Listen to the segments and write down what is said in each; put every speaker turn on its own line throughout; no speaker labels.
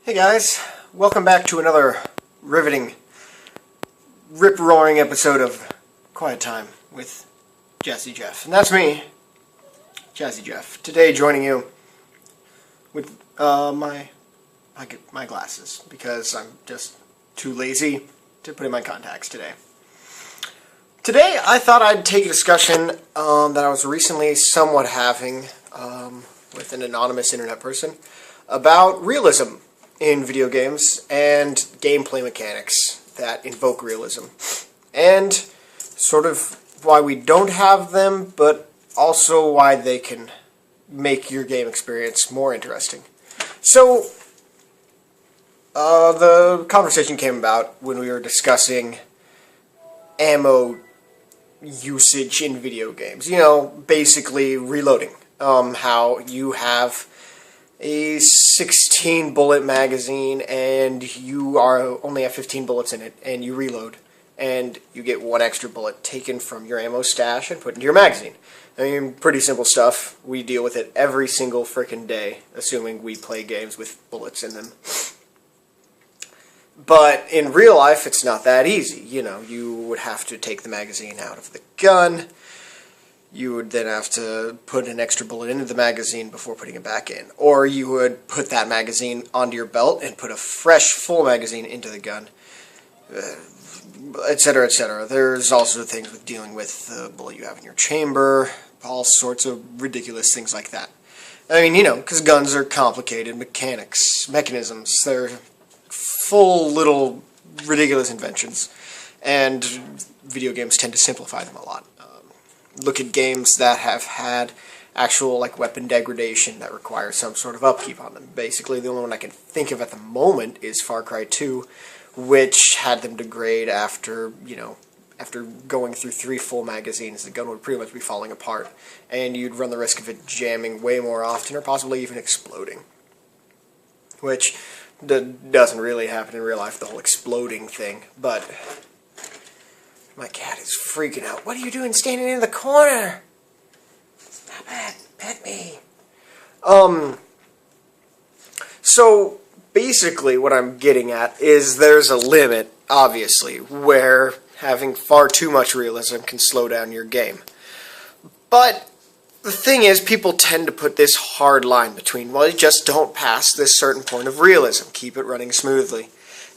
Hey guys, welcome back to another riveting, rip-roaring episode of Quiet Time with Jazzy Jeff. And that's me, Jazzy Jeff. Today joining you with my glasses, because I'm just too lazy to put in my contacts today. Today I thought I'd take a discussion that I was recently somewhat having with an anonymous internet person about realism in video games and gameplay mechanics that invoke realism, and sort of why we don't have them, but also why they can make your game experience more interesting. So, the conversation came about when we were discussing ammo usage in video games. You know, basically reloading. How you have a 16 bullet magazine and you only have 15 bullets in it, and you reload and you get one extra bullet taken from your ammo stash and put into your magazine. I mean, pretty simple stuff. We deal with it every single frickin' day, assuming we play games with bullets in them. But in real life, it's not that easy. You know, you would have to take the magazine out of the gun. You would then have to put an extra bullet into the magazine before putting it back in. Or you would put that magazine onto your belt and put a fresh, full magazine into the gun, etc., etc. There's also things with dealing with the bullet you have in your chamber, all sorts of ridiculous things like that. I mean, you know, because guns are complicated mechanisms. They're full little ridiculous inventions, and video games tend to simplify them a lot. Look at games that have had actual weapon degradation that require some sort of upkeep on them. Basically, the only one I can think of at the moment is Far Cry 2, which had them degrade after going through 3 full magazines. The gun would pretty much be falling apart, and you'd run the risk of it jamming way more often, or possibly even exploding. Which doesn't really happen in real life, the whole exploding thing, but my cat is freaking out. What are you doing standing in the corner? Stop it. Pet me. So, basically what I'm getting at is there's a limit, obviously, where having far too much realism can slow down your game. But the thing is, people tend to put this hard line between, well, you just don't pass this certain point of realism. Keep it running smoothly.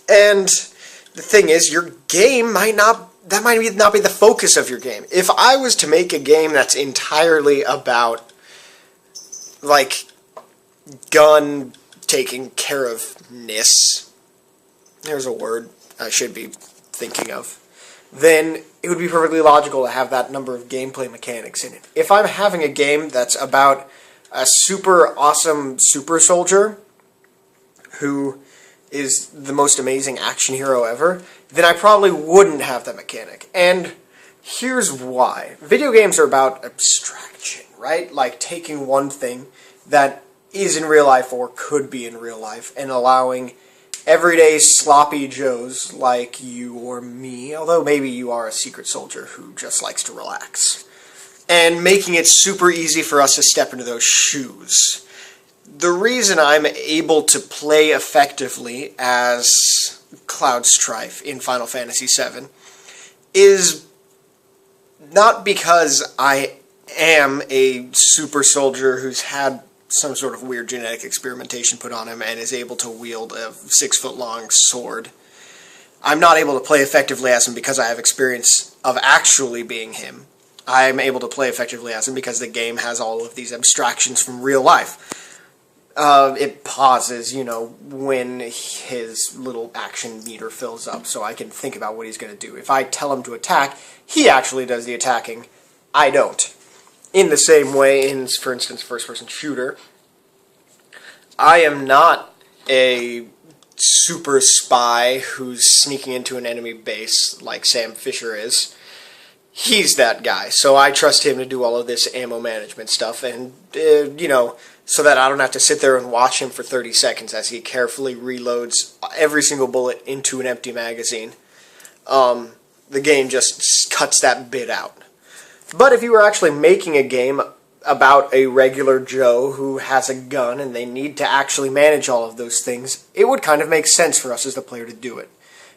And the thing is, your game might not be the focus of your game. If I was to make a game that's entirely about, gun taking care of-ness, there's a word I should be thinking of, then it would be perfectly logical to have that number of gameplay mechanics in it. If I'm having a game that's about a super awesome super soldier who is the most amazing action hero ever, then I probably wouldn't have that mechanic. And here's why. Video games are about abstraction, right? Like taking one thing that is in real life or could be in real life and allowing everyday sloppy joes like you or me, although maybe you are a secret soldier who just likes to relax, and making it super easy for us to step into those shoes. The reason I'm able to play effectively as Cloud Strife in Final Fantasy VII is not because I am a super soldier who's had some sort of weird genetic experimentation put on him and is able to wield a 6-foot-long sword. I'm not able to play effectively as him because I have experience of actually being him. I'm able to play effectively as him because the game has all of these abstractions from real life. It pauses, when his little action meter fills up, so I can think about what he's going to do. If I tell him to attack, he actually does the attacking. I don't. In the same way, in, for instance, first-person shooter, I am not a super spy who's sneaking into an enemy base like Sam Fisher is. He's that guy, so I trust him to do all of this ammo management stuff, and, so that I don't have to sit there and watch him for 30 seconds as he carefully reloads every single bullet into an empty magazine. The game just cuts that bit out. But if you were actually making a game about a regular Joe who has a gun and they need to actually manage all of those things, it would kind of make sense for us as the player to do it,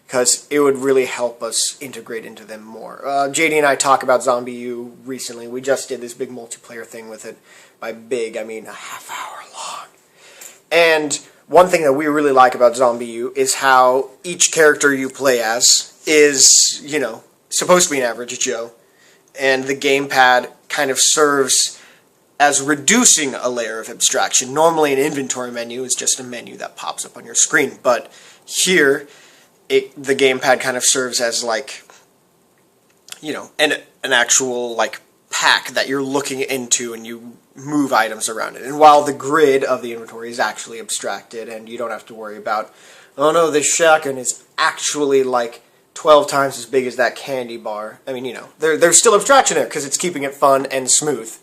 because it would really help us integrate into them more. JD and I talk about Zombie U recently. We just did this big multiplayer thing with it. By big, I mean a half hour long. And one thing that we really like about Zombie U is how each character you play as is, you know, supposed to be an average Joe, and the gamepad kind of serves as reducing a layer of abstraction. Normally an inventory menu is just a menu that pops up on your screen, but here the gamepad kind of serves as, like, you know, an actual, like, pack that you're looking into, and you move items around it. And while the grid of the inventory is actually abstracted, and you don't have to worry about, oh no, this shotgun is actually like 12 times as big as that candy bar. I mean, you know, there's still abstraction there because it's keeping it fun and smooth.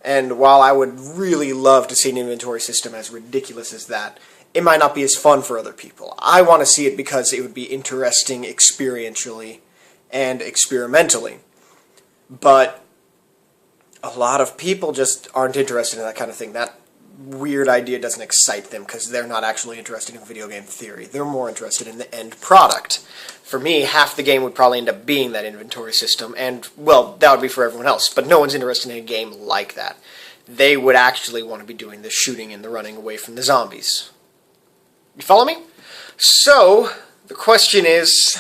And while I would really love to see an inventory system as ridiculous as that, it might not be as fun for other people. I want to see it because it would be interesting experientially and experimentally. But a lot of people just aren't interested in that kind of thing. That weird idea doesn't excite them because they're not actually interested in video game theory. They're more interested in the end product. For me, half the game would probably end up being that inventory system, and, well, that would be for everyone else, but no one's interested in a game like that. They would actually want to be doing the shooting and the running away from the zombies. You follow me? So, the question is,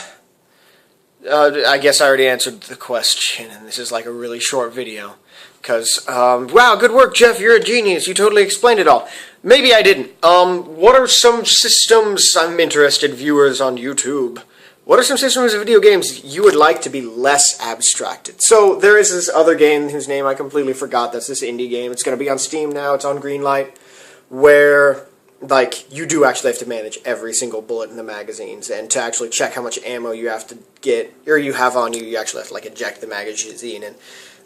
I guess I already answered the question, and this is like a really short video. Because, wow, good work, Jeff, you're a genius, you totally explained it all. Maybe I didn't. What are some systems, I'm interested, viewers on YouTube, what are some systems of video games you would like to be less abstracted? So, there is this other game whose name I completely forgot, that's this indie game, it's going to be on Steam now, it's on Greenlight, where, like, you do actually have to manage every single bullet in the magazines, and to actually check how much ammo you have to get, or you have on you, you actually have to, like, eject the magazine, and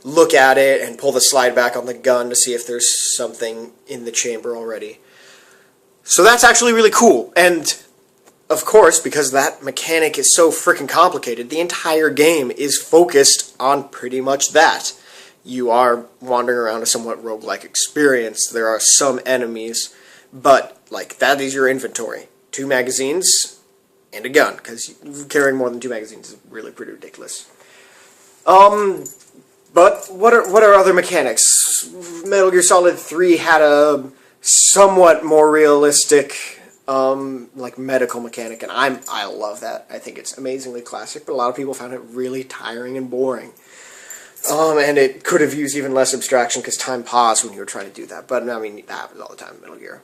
look at it and pull the slide back on the gun to see if there's something in the chamber already. So that's actually really cool. And, of course, because that mechanic is so freaking complicated, the entire game is focused on pretty much that. You are wandering around a somewhat roguelike experience. There are some enemies, but, like, that is your inventory. 2 magazines and a gun, because carrying more than 2 magazines is really pretty ridiculous. But what are other mechanics? Metal Gear Solid 3 had a somewhat more realistic, like, medical mechanic, and I love that. I think it's amazingly classic, but a lot of people found it really tiring and boring. And it could have used even less abstraction because time paused when you were trying to do that. But, I mean, that happens all the time in Metal Gear.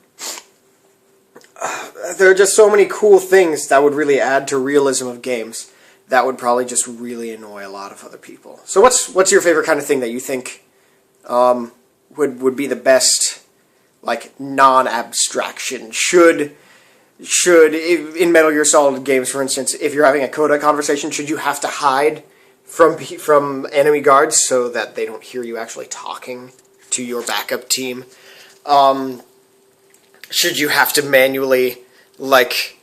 There are just so many cool things that would really add to realism of games that would probably just really annoy a lot of other people. So what's your favorite kind of thing that you think would be the best, like, non-abstraction? Should in Metal Gear Solid games, for instance, if you're having a coda conversation, should you have to hide from enemy guards so that they don't hear you actually talking to your backup team? Should you have to manually, like,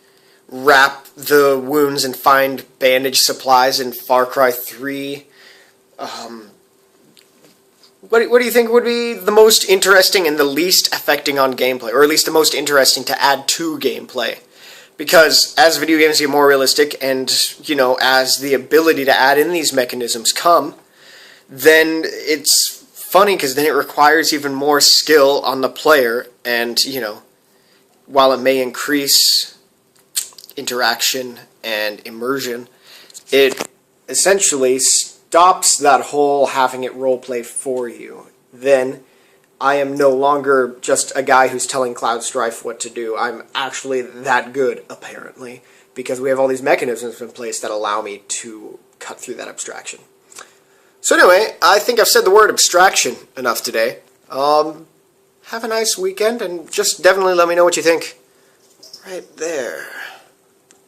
wrap the wounds and find bandage supplies in Far Cry 3? What do you think would be the most interesting and the least affecting on gameplay, or at least the most interesting to add to gameplay? Because as video games get more realistic and, you know, as the ability to add in these mechanisms come, then it's funny because then it requires even more skill on the player, and, you know, while it may increase interaction and immersion, it essentially stops that whole having it roleplay for you. Then I am no longer just a guy who's telling Cloud Strife what to do. I'm actually that good, apparently, because we have all these mechanisms in place that allow me to cut through that abstraction. So anyway, I think I've said the word abstraction enough today. Have a nice weekend, and just definitely let me know what you think. Right there.